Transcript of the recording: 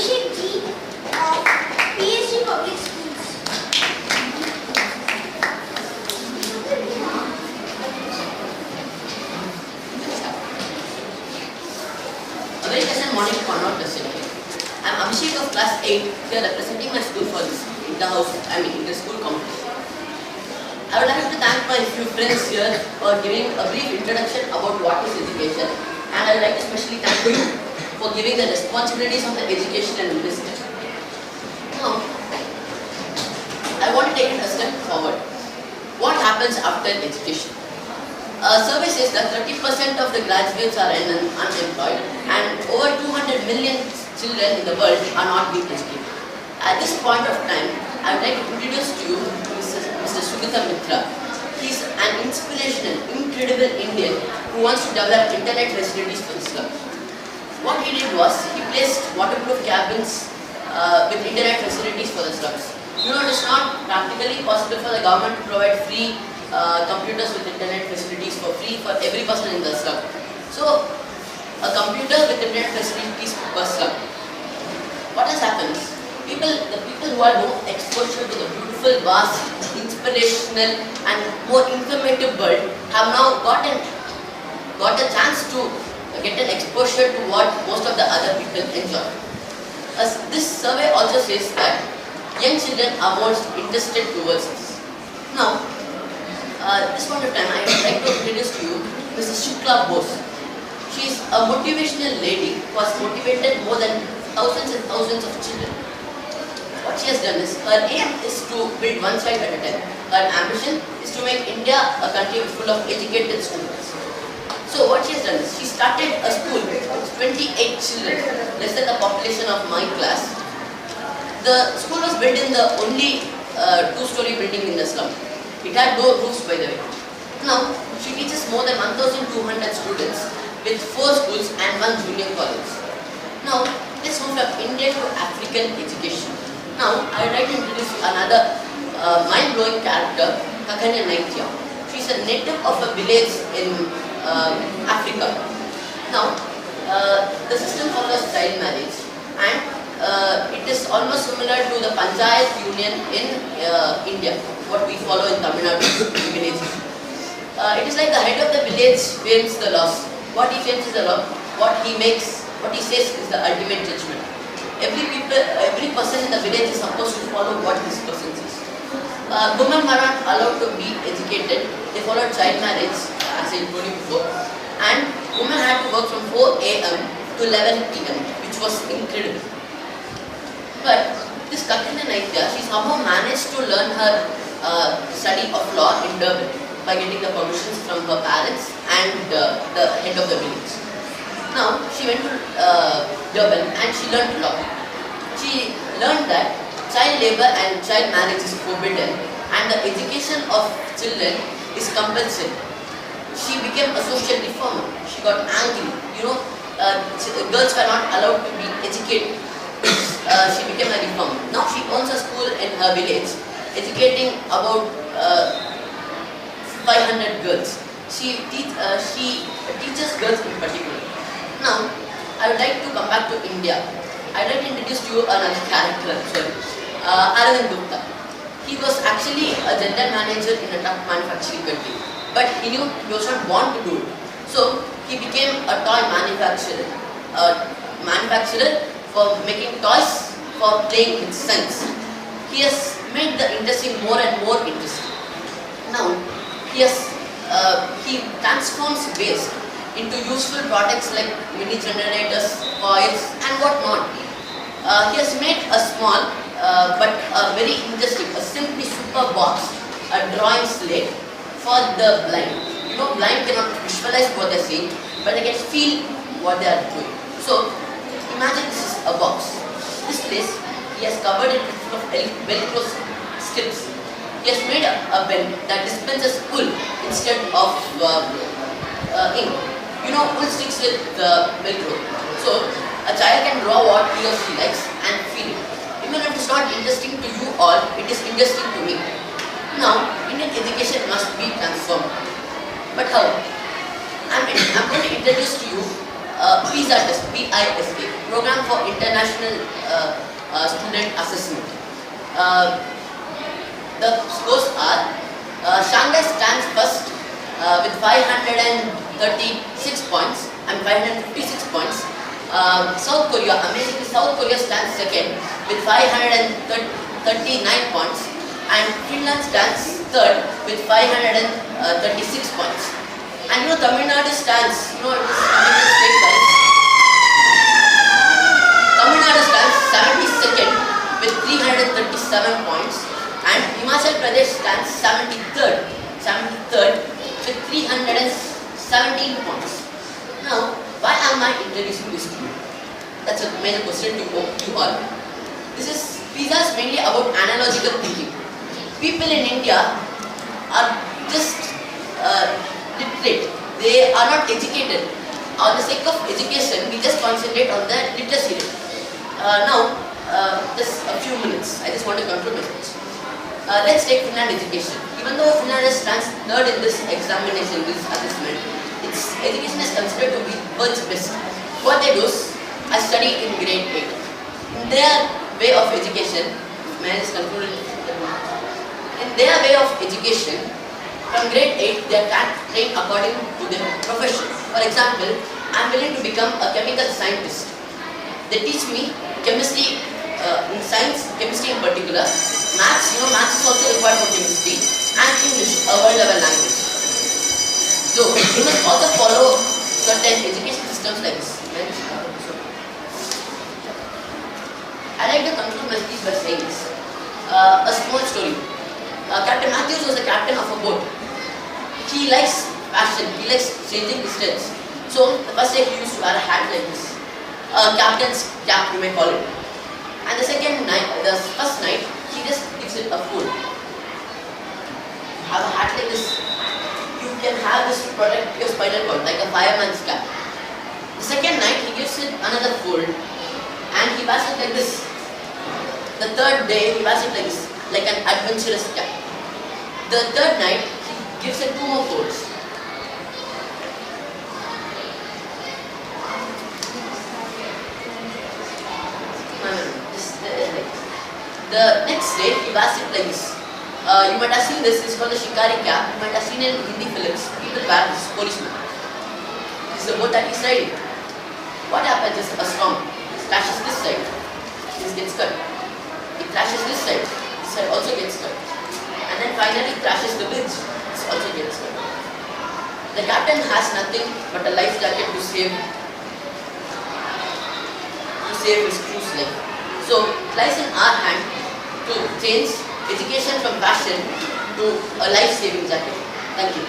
Abhishek Ji of PSG Public Schools. A very pleasant morning to all present. I am Abhishek of class 8 here representing my school for this inter-school competition. I would like to thank my few friends here for giving a brief introduction about what is education, and I would like to especially thank you for giving the responsibilities of the education and ministry. Now, I want to take it a step forward. What happens after education? A survey says that 30% of the graduates are unemployed and over 200 million children in the world are not being educated. At this point of time, I would like to introduce to you Mr. Sugita Mitra. He is an inspirational, incredible Indian who wants to develop internet facilities for the slums. What he did was, he placed waterproof cabins with internet facilities for the slums. You know, it is not practically possible for the government to provide free computers with internet facilities for free for every person in the slum. So, a computer with internet facilities per slum. What has happened is, the people who are more exposure to the beautiful, vast, inspirational and more informative world have now got a chance to get an exposure to what most of the other people enjoy. This survey also says that young children are most interested towards this. Now, this point of time, I would like to introduce to you Mrs. Shukla Bose. She is a motivational lady who has motivated more than thousands and thousands of children. What she has done is, her aim is to build one child at a time. Her ambition is to make India a country full of educated students. So what she has done is, she started a school with 28 children, less than the population of my class. The school was built in the only two-story building in the slum. It had no roofs, by the way. Now, she teaches more than 1,200 students with 4 schools and 1 junior college. Now, let's move from India to African education. Now, I would like to introduce another mind-blowing character, Kakanya Naitya. She is a native of a village in Africa. Now, the system follows child marriage, and it is almost similar to the Panchayat union in India, what we follow in Tamil Nadu villages. It is like the head of the village frames the laws. What he frames is the law. What he says is the ultimate judgment. Every person in the village is supposed to follow what this person says. Women are not allowed to be educated. They followed child marriage, as I told you before, and women had to work from 4 a.m. to 11 p.m., which was incredible. But this Kakanya Naitya, she somehow managed to learn her study of law in Durban by getting the permissions from her parents and the head of the village. Now, she went to Durban and she learned law. She learned that child labor and child marriage is forbidden and the education of children is compulsory. She became a social reformer. She got angry. You know, girls were not allowed to be educated. She became a reformer. Now she owns a school in her village, educating about 500 girls. She teaches girls in particular. Now, I would like to come back to India. I would like to introduce to you another character, Arvind Gupta. He was actually a general manager in a truck manufacturing country, but he knew he was not born to do it. So, he became a toy manufacturer. For making toys for playing with sons. He has made the industry more and more interesting. Now, he transforms waste into useful products like mini generators, coils and whatnot. He has made a small but a very interesting, a simply super box, a drawing slate for the blind. You know, blind cannot visualize what they are seeing, but they can feel what they are doing. So, imagine this is a box. This place, he has covered it full of Velcro strips. He has made a pen that dispenses wool instead of ink. You know, wool sticks with Velcro. So, a child can draw what he or she likes and feel it. Even if it is not interesting to you all, it is interesting to me. Now, Indian education must be transformed. But how? I'm going to introduce to you PISA test, PISA, Program for International Student Assessment. The scores are Shanghai stands first with 536 points and 556 points. South Korea, amazingly, South Korea stands second with 539 points, and Finland stands third with 536 points. And Tamil Nadu stands, it is coming in state-wise. Tamil Nadu stands 72nd with 337 points, and Himachal Pradesh stands 73rd with 317 points. Now, why am I introducing this to you? That's a major question to you all. PISA is mainly about analogical thinking. People in India are just literate. They are not educated. On the sake of education, we just concentrate on the literacy rate. Now, just a few minutes. I just want to conclude my speech. Let's take Finland education. Even though Finland stands third in this examination, this assessment, its education is considered to be world's best. What they do is, I study in grade 8. In their way of education, may I just conclude it? In their way of education, from grade 8, they are trained according to their profession. For example, I am willing to become a chemical scientist. They teach me chemistry in science, chemistry in particular, maths, maths is also required for chemistry, and English, a world level language. So, you must also follow certain education systems like this. I like to conclude my speech by saying this. A small story. Captain Matthews was a captain of a boat. He likes fashion, he likes changing his styles. So, the first day he used to wear a hat like this. A captain's cap, you may call it. And the first night, he just gives it a fold. Have a hat like this. You can have this to protect your spinal cord, like a fireman's cap. The second night, he gives it another fold, and he wears it like this. The third day, he wears it like this, like an adventurous cap. The third night, he gives it 2 more folds. The next day, he wears it like this. You might have seen this, it's called the Shikari cap. You might have seen it in Hindi films. People wear this policeman. This is the boat that he's riding. What happens is a storm. It crashes this side. This gets cut. It crashes this side. This side also gets cut. And then finally it crashes the bridge. This also gets cut. The captain has nothing but a life jacket to save his crew's life. So it lies in our hand to change education from fashion to a life-saving jacket. Thank you.